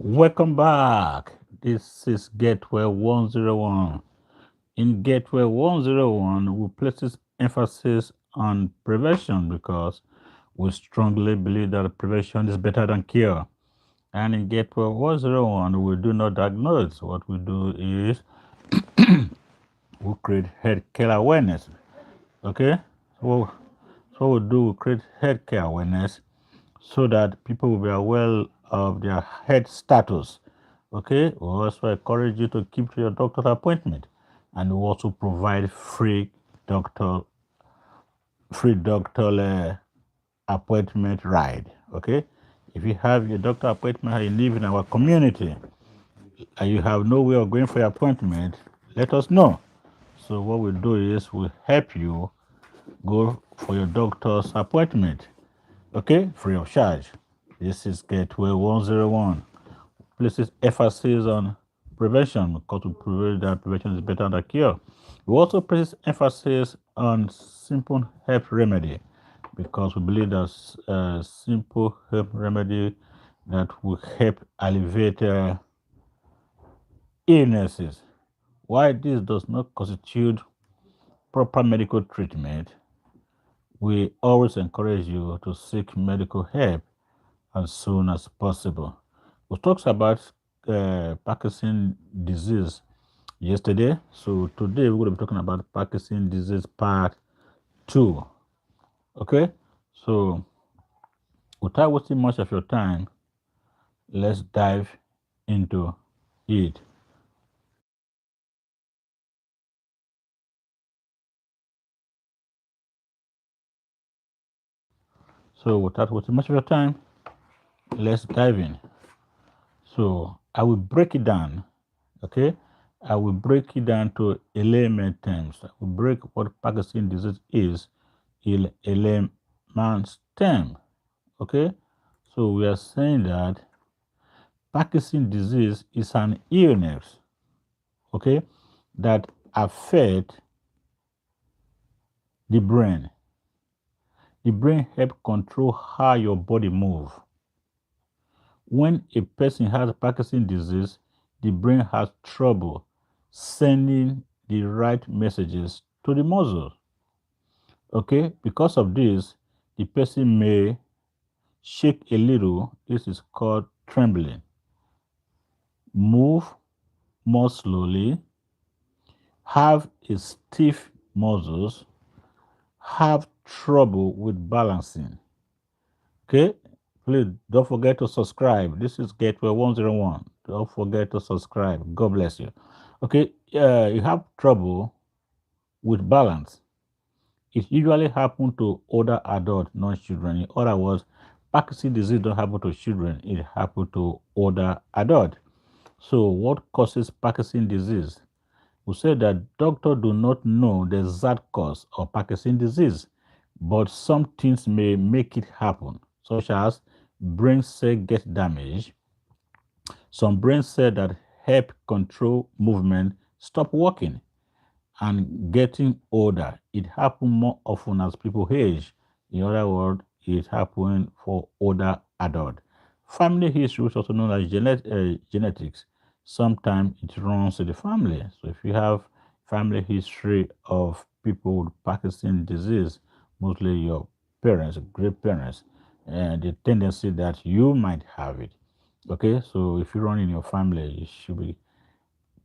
Welcome back. This is Gateway 101. In Gateway 101, we place emphasis on prevention because we strongly believe that prevention is better than cure. And in Gateway 101, we do not diagnose. What we do is we create healthcare awareness. Okay? So we do we create healthcare awareness so that people will be aware of their health status. Okay, we also encourage you to keep to your doctor's appointment, and we also provide doctor free doctor appointment ride. Okay, if you have your doctor appointment and you live in our community and you have no way of going for your appointment, let us know. So what we do is we help you go for your doctor's appointment. Okay, free of charge. This is Gateway 101. Places emphasis on prevention because we prove that prevention is better than cure. We also place emphasis on simple health remedy because we believe that simple health remedy that will help alleviate illnesses. While this does not constitute proper medical treatment, we always encourage you to seek medical help as soon as possible. We talked about Parkinson disease yesterday, so today we're going to be talking about Parkinson disease part 2. Okay, so without wasting much of your time, let's dive into it. So without wasting much of your time, let's dive in. So I will break it down. Okay, I will break it down to layman terms. I will break what Parkinson disease is in a layman's term. Okay, so we are saying that Parkinson disease is an illness, okay, that affect the brain. The brain help control how your body move. When a person has Parkinson disease, the brain has trouble sending the right messages to the muscle. Okay, because of this, the person may shake a little. This is called trembling. Move more slowly, have a stiff muscles, have trouble with balancing. Okay, please don't forget to subscribe. This is Gateway 101. Don't forget to subscribe. God bless you. Okay, you have trouble with balance. It usually happens to older adults, not children. In other words, Parkinson's disease don't happen to children, it happens to older adults. So what causes Parkinson's disease? We say that doctors do not know the exact cause of Parkinson's disease, but some things may make it happen, such as brain cell get damaged. Some brain cells that help control movement stop working and getting older. It happens more often as people age. In other words, it happens for older adults. Family history is also known as genetics. Sometimes it runs in the family. So if you have family history of people with Parkinson's disease, mostly your parents, great parents, and the tendency that you might have it. Okay, so if you run in your family, you should be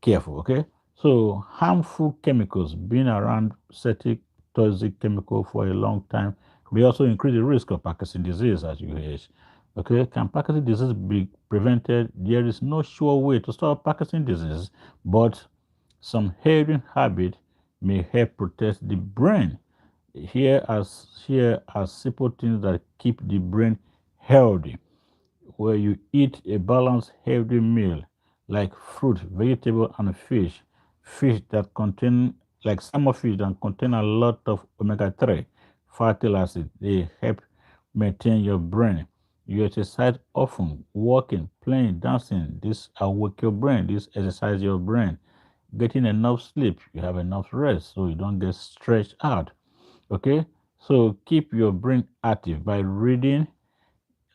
careful. Okay, so harmful chemicals, being around certain toxic chemical for a long time may also increase the risk of Parkinson's disease as you age. Okay, can Parkinson's disease be prevented? There is no sure way to stop Parkinson's disease, but some healthy habit may help protect the brain. Here are simple things that keep the brain healthy, where you eat a balanced, healthy meal like fruit, vegetable, and fish. Fish that contain, like salmon fish, that contain a lot of omega-3 fatty acid. They help maintain your brain. You exercise often, walking, playing, dancing. This awake your brain. This exercise your brain. Getting enough sleep. You have enough rest, so you don't get stretched out. Okay, so keep your brain active by reading,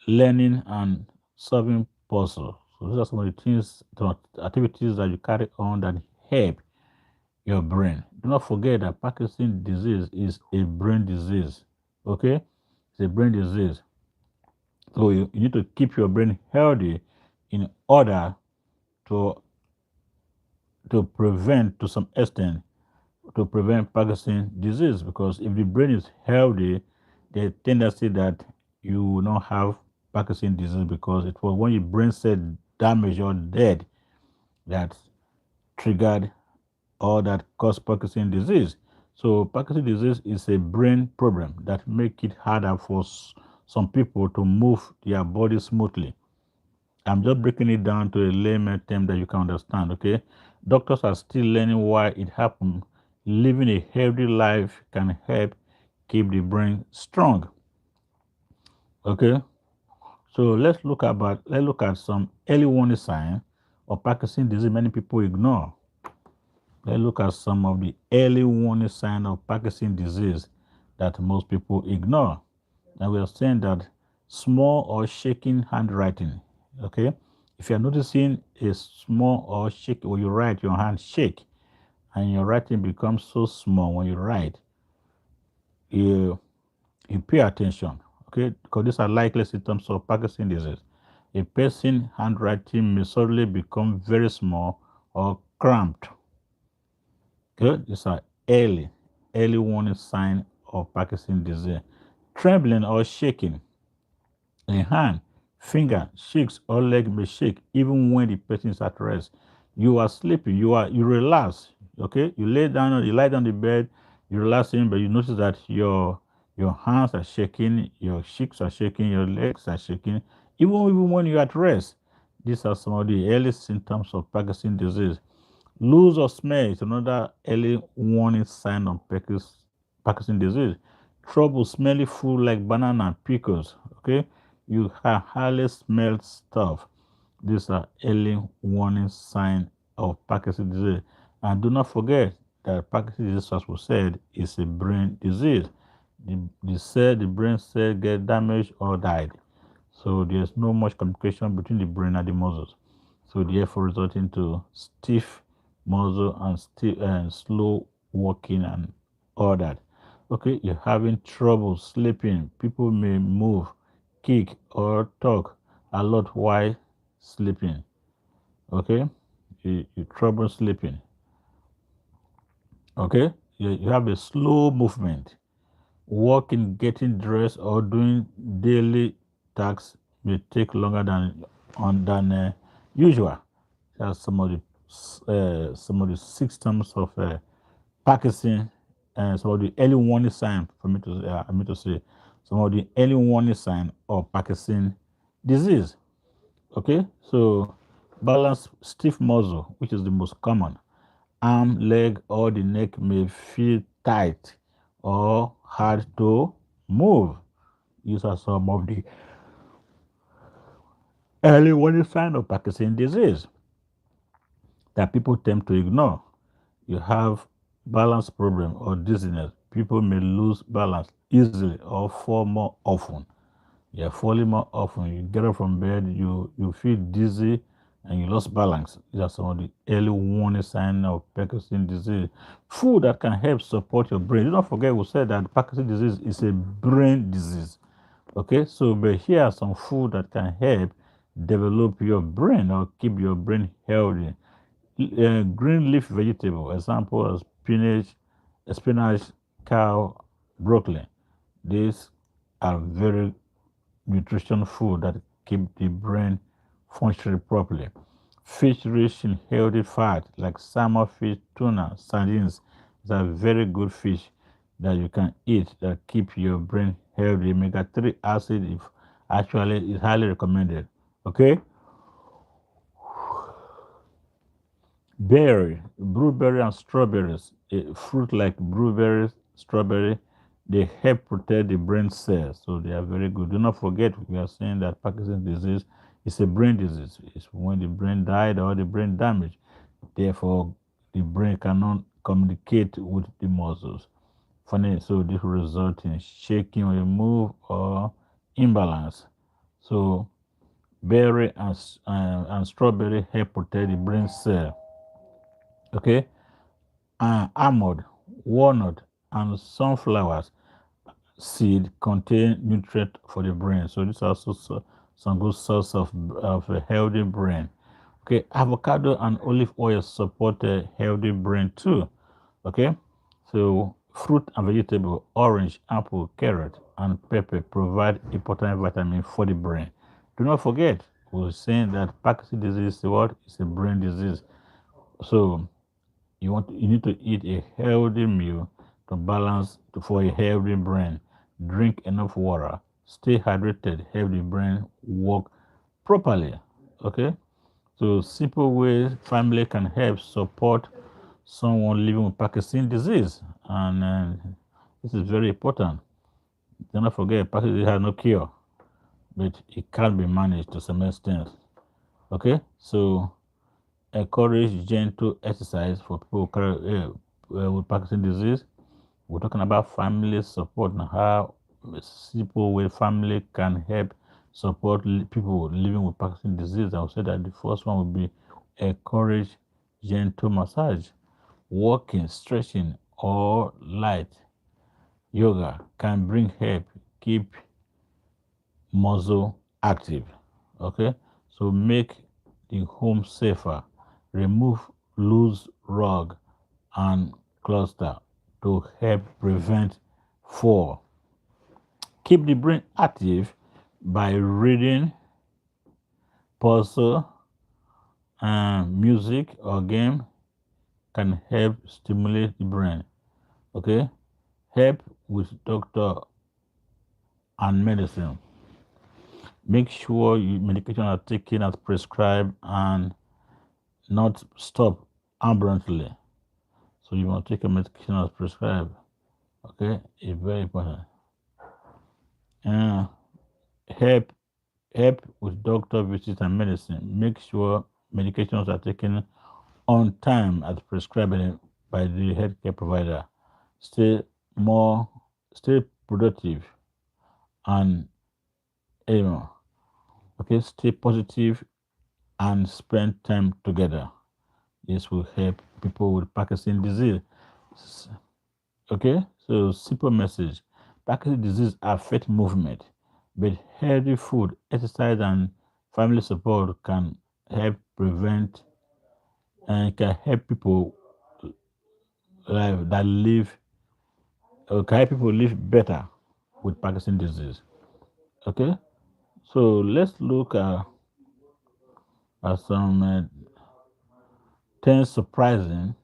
learning, and solving puzzles. So those are some of the things, the activities that you carry on that help your brain. Do not forget that Parkinson's disease is a brain disease. Okay, it's a brain disease. So you need to keep your brain healthy in order to prevent, to some extent, to prevent Parkinson's disease. Because if the brain is healthy, the tendency that you will not have Parkinson's disease, because it was when your brain cell damage or dead that triggered or that caused Parkinson's disease. So Parkinson's disease is a brain problem that make it harder for some people to move their body smoothly. I'm just breaking it down to a layman term that you can understand, okay? Doctors are still learning why it happened. Living a healthy life can help keep the brain strong, okay? So let's look at some early warning signs of Parkinson's disease many people ignore. Let's look at some of the early warning signs of Parkinson's disease that most people ignore. And we are saying that small or shaking handwriting. Okay, if you are noticing a small or shake when you write, your hand shake, and your writing becomes so small when you write, you pay attention. Okay, because these are likely symptoms of Parkinson's disease. A person's handwriting may suddenly become very small or cramped. Okay, these are early warning sign of Parkinson's disease. Trembling or shaking. A hand, finger, cheeks, or leg may shake even when the person is at rest. You are sleeping, you relax. Okay, you lie down the bed, you relaxing, but you notice that your hands are shaking, your cheeks are shaking, your legs are shaking, even when you're at rest. These are some of the early symptoms of Parkinson's disease. Lose of smell is another early warning sign of Parkinson's disease. Trouble smelling food like banana and pickles. Okay, you can hardly smell stuff. These are early warning sign of Parkinson's disease. And do not forget that Parkinson's disease, as we said, is a brain disease. The brain cell get damaged or died. So there's no much communication between the brain and the muscles. So therefore resulting to stiff muscle and slow walking and all that. Okay, you're having trouble sleeping. People may move, kick, or talk a lot while sleeping. Okay, you trouble sleeping. Okay, you have a slow movement. Walking, getting dressed, or doing daily tasks may take longer than usual. That's some of the symptoms of Parkinson, and some of the early warning signs for me to say some of the early warning signs of Parkinson disease. Okay, so balance stiff muscle, which is the most common. Arm, leg, or the neck may feel tight or hard to move. These are some of the early warning signs of Parkinson's disease that people tend to ignore. You have balance problem or dizziness. People may lose balance easily or fall more often. You're falling more often. You get up from bed, you feel dizzy, and you lost balance. These are some of the early warning signs of Parkinson's disease. Food that can help support your brain. Do not forget we said that Parkinson's disease is a brain disease. Okay, so but here are some food that can help develop your brain or keep your brain healthy. Green leaf vegetable, example as spinach, cow, broccoli. These are very nutrition food that keep the brain functioning properly. Fish rich in healthy fat like salmon fish, tuna, sardines is a very good fish that you can eat that keep your brain healthy. Omega-3 acid if actually is highly recommended. Okay? Berry, blueberry and strawberries, a fruit like blueberries, strawberry, they help protect the brain cells, so they are very good. Do not forget, we are saying that Parkinson's disease is a brain disease. It's when the brain died or the brain damaged. Therefore, the brain cannot communicate with the muscles. Funny, so this will result in shaking when you move or imbalance. So berry and strawberry help protect the brain cell. Okay, almond, walnut, and sunflowers seed contain nutrient for the brain. So this is also some good source of a healthy brain. Okay, avocado and olive oil support a healthy brain too. Okay, so fruit and vegetable, orange, apple, carrot, and pepper provide important vitamin for the brain. Do not forget, we're saying that Parkinson's disease is what? It's a brain disease. So you need to eat a healthy meal to balance for a healthy brain. Drink enough water. Stay hydrated. Help the brain work properly. Okay. So simple ways family can help support someone living with Parkinson's disease, and this is very important. Do not forget, Parkinson's disease has no cure, but it can be managed to some extent. Okay. So encourage gentle exercise for people with Parkinson's disease. We're talking about family support and how a simple way family can help support people living with Parkinson's disease. I would say that the first one would be encourage gentle massage, walking, stretching, or light yoga can bring help, keep muscle active. Okay, so make the home safer. Remove loose rug and cluster to help prevent fall. Keep the brain active by reading, puzzle, and music or game can help stimulate the brain. Okay, help with doctor and medicine. Make sure your medication are taken as prescribed and not stop abruptly. So you want to take a medication as prescribed. Okay, it's very important. Uh, help with doctor visits and medicine. Make sure medications are taken on time as prescribed by the healthcare provider. Stay more, stay productive and you know, okay, stay positive and spend time together. This will help people with Parkinson's disease. Okay, so simple message. Parkinson's disease affects movement, but healthy food, exercise, and family support can help prevent and can help people that live can help people live better with Parkinson's disease. Okay, so let's look at some 10 surprising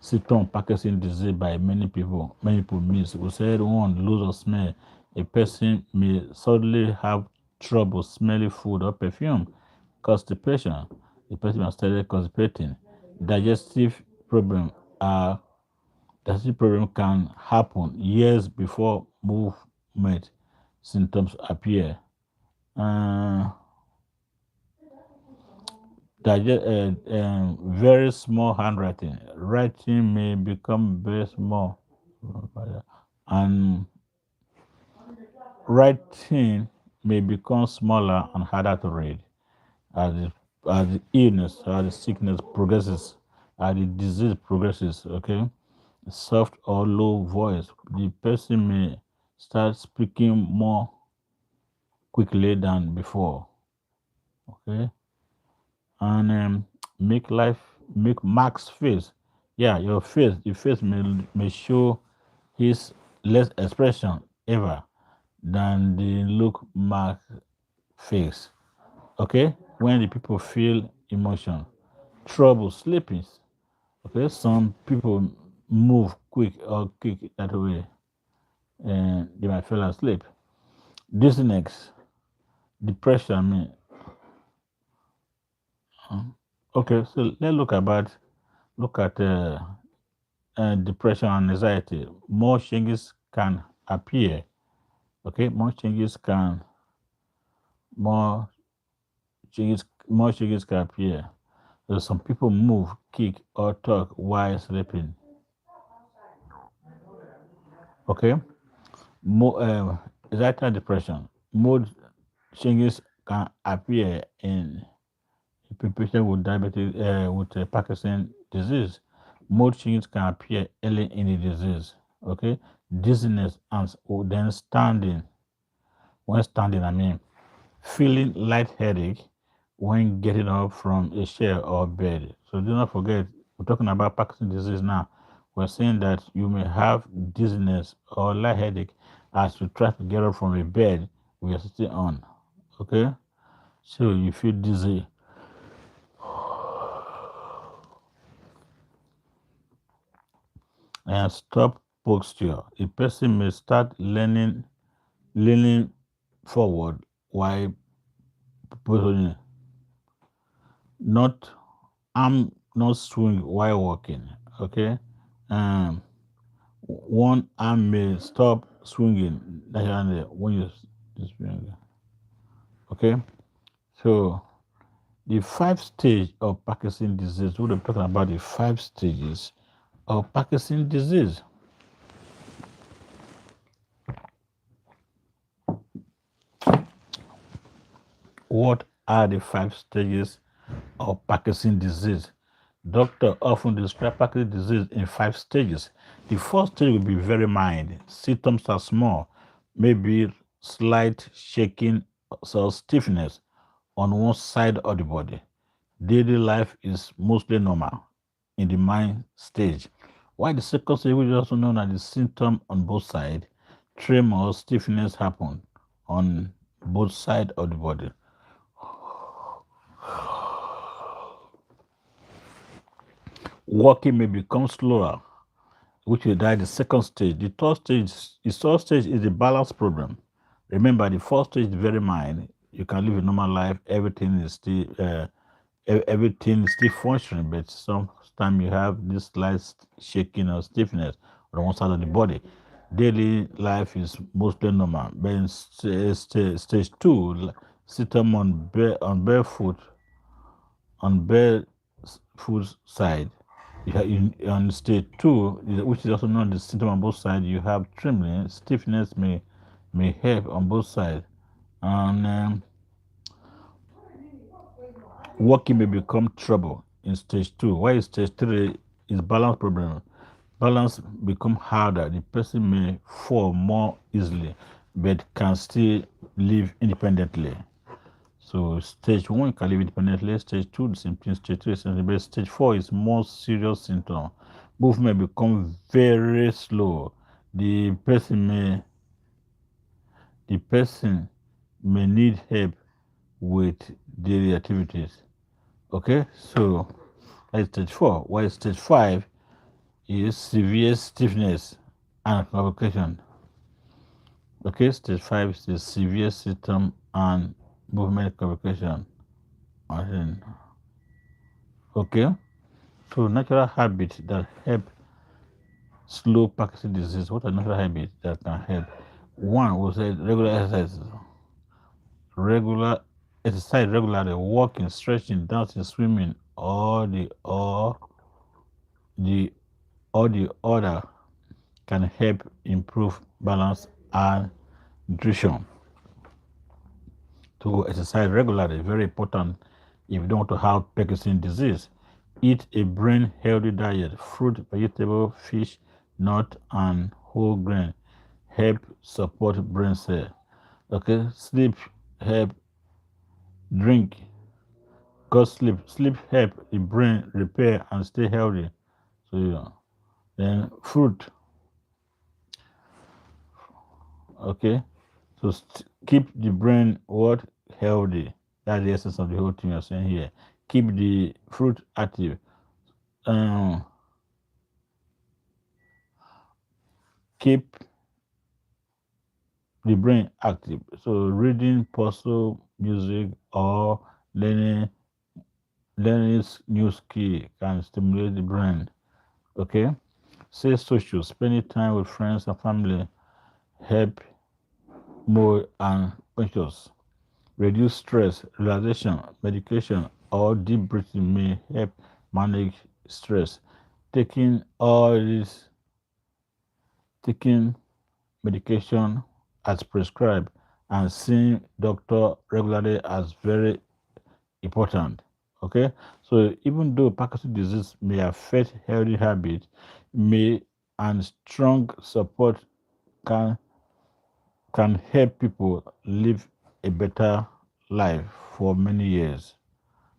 symptoms of Parkinson's disease by many people. Many people miss. We said one, lose of smell. A person may suddenly have trouble smelling food or perfume. Constipation. The person may start constipating. Digestive problem. Digestive problem can happen years before movement symptoms appear. Uh, very small handwriting. Writing may become very small, and writing may become smaller and harder to read as the illness or the sickness progresses, as the disease progresses. Okay, soft or low voice. The person may start speaking more quickly than before. Okay, and make Mark's face. Yeah, the face may show his less expression ever than the look Mark face. Okay, when the people feel emotion, trouble sleeping. Okay, some people move quick that way, and they might fall asleep. Dizziness, depression. I mean, okay, so let's look at depression and anxiety. More changes can appear. Okay, more more changes can appear. So some people move, kick, or talk while sleeping. Okay, more anxiety and depression. Mood changes can appear in a patient with diabetes with Parkinson disease. Mood changes can appear early in the disease. Okay, dizziness and then standing. When standing, I mean, feeling lightheaded when getting up from a chair or bed. So do not forget, we're talking about Parkinson's disease now. We're saying that you may have dizziness or lightheaded as you try to get up from a bed we are sitting on. Okay, so you feel dizzy and stop posture. A person may start leaning forward while positioning, not arm not swing while walking. Okay, um, one arm may stop swinging naturally when you swing. Okay, so the five stage of Parkinson disease. We're talking about the five stages of Parkinson disease. What are the five stages of Parkinson's disease? Doctors often describe Parkinson's disease in five stages. The first stage will be very mild. Symptoms are small, maybe slight shaking or stiffness on one side of the body. Daily life is mostly normal in the mild stage. While the second stage, which is also known as the symptom on both sides, tremor, stiffness happen on both sides of the body. Walking may become slower, which will die the second stage. The third stage is the balance problem. Remember, the first stage is very mild. You can live a normal life. Everything is still functioning, but sometimes you have this slight shaking or stiffness on one side of the body. Daily life is mostly normal. But in stage two, sit on barefoot on barefoot side. On stage two, which is also known as symptom on both sides, you have trembling, stiffness may help on both sides, and walking may become trouble in stage two. While in stage three is balance problem. Balance become harder. The person may fall more easily, but can still live independently. So stage one you can live independently, stage two the same thing, stage three the same thing, but stage four is more serious symptom. Movement become very slow. The person may the person may need help with daily activities. Okay, so that's stage four. While stage five is severe stiffness and complication. Okay, stage five is the severe symptom and movement complication. Okay. So natural habits that help slow Parkinson's disease. What are natural habits that can help? One was regular exercise. Regular exercise regularly, walking, stretching, dancing, swimming, the or the other can help improve balance and nutrition. To exercise regularly, very important if you don't want to have Parkinson's disease. Eat a brain healthy diet, fruit, vegetable, fish, nut, and whole grain help support brain cell. Okay, sleep help drink. Good sleep help the brain repair and stay healthy. So then fruit. Okay, so keep the brain what healthy. That's the essence of the whole thing you're saying here. Keep the fruit active. Um, keep the brain active. So reading, puzzle, music, or learning learning new skill can stimulate the brain. Okay. Say social, spending time with friends and family help mood and conscious. Reduce stress, relaxation, medication, or deep breathing may help manage stress. Taking all this, taking medication as prescribed and seeing doctor regularly as very important. Okay, so even though Parkinson's disease may affect healthy habits, may and strong support can can help people live a better life for many years.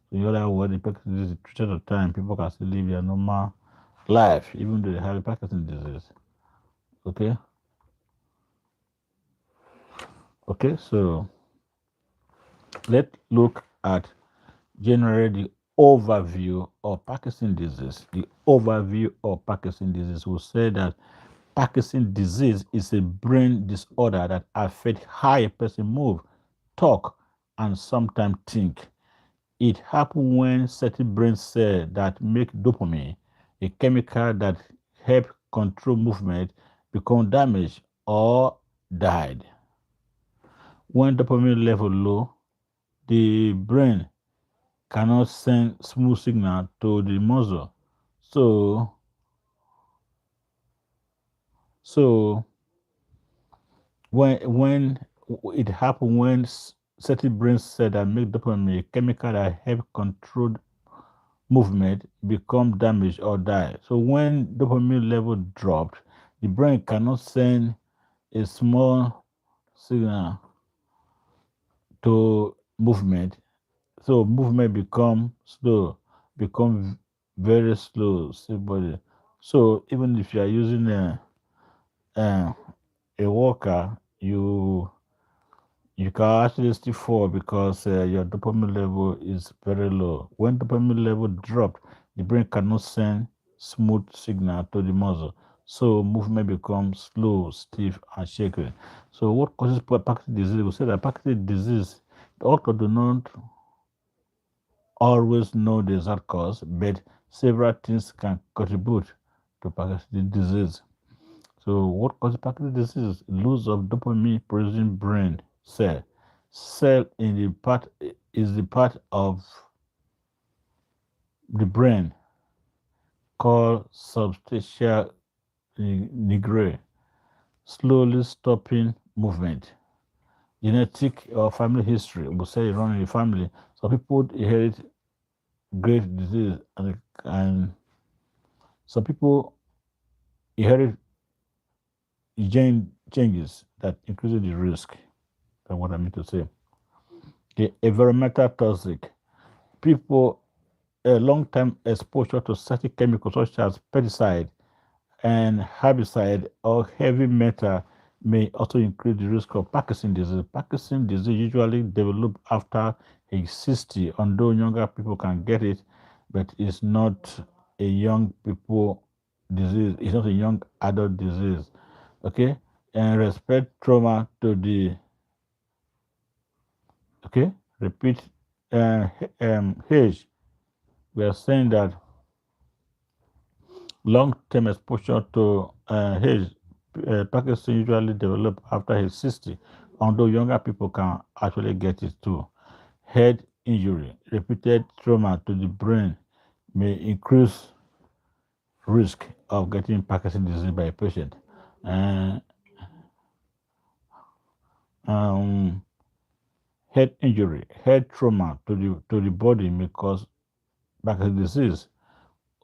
So in other words, the Parkinson's disease is treated at the time, people can still live their normal life even though they have a Parkinson's disease. Okay, okay, so let's look at generally the overview of Parkinson's disease. The overview of Parkinson's disease will say that Parkinson's disease is a brain disorder that affects how a person move, talk, and sometimes think. It happens when certain brain cells that make dopamine, a chemical that helps control movement, become damaged or died. When dopamine level low, the brain cannot send smooth signal to the muscle. So, so when it happens when certain brain cells that make dopamine, a chemical that help control movement, become damaged or die. So when dopamine level dropped, the brain cannot send a small signal to movement. So movement become slow, become very slow. So even if you are using a, a walker, you can actually still fall because your dopamine level is very low. When dopamine level dropped, the brain cannot send smooth signal to the muscle. So movement becomes slow, stiff, and shaky. So what causes Parkinson's disease? We say that Parkinson's disease, the doctor do not always know the exact cause, but several things can contribute to Parkinson's disease. So what causes Parkinson's disease? Loss of dopamine producing brain cell. Cell in the part is the part of the brain called substantia nigra, slowly stopping movement. Genetic or family history, we say around in the family. Some people inherit great disease and some people inherit gene changes that increase the risk. That's what I mean to say. The environmental toxic. People a long-term exposure to certain chemicals such as pesticide and herbicide or heavy metal may also increase the risk of Parkinson's disease. Parkinson's disease usually develops after age 60, although younger people can get it, but it's not a young people disease. It's not a young adult disease. Okay, and respect trauma to the okay. Repeat age. We are saying that long-term exposure to Parkinson usually develop after age 60, although younger people can actually get it too. Head injury, repeated trauma to the brain may increase risk of getting Parkinson's disease by a patient. Uh, um, head injury, head trauma to the body may cause Parkinson's disease.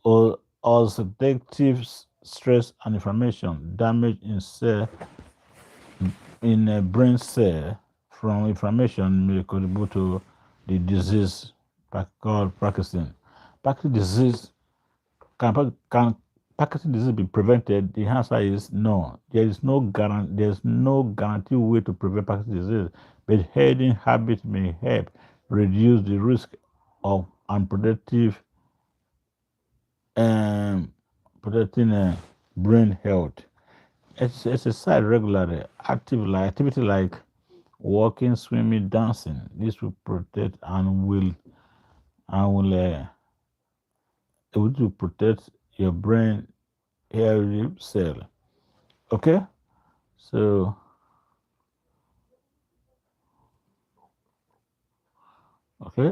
Or oxidative stress and inflammation, damage in cell in a brain cell from inflammation may contribute to the disease called Parkinson. Parkinson's disease can Parkinson's disease be prevented? The answer is no. There's no guaranteed way to prevent Parkinson's disease, but healthy habits may help reduce the risk of unproductive um, protecting brain health. Exercise regularly, activity like walking, swimming, dancing. This will protect and will able to protect your brain healthy cell. Okay,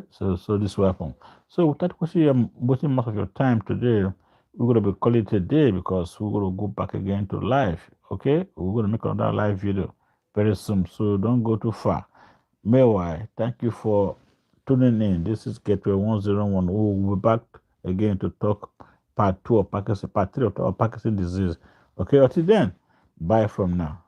so so this will happen. So without wasting much of your time today, we're gonna be calling it a day because we're gonna go back again to live. Okay, we're gonna make another live video. very soon. So don't go too far. Meanwhile, thank you for tuning in. This is Gateway 101. We'll be back again to talk part 2 of Parkinson, part 3 of Parkinson disease. Okay, until then, bye from now.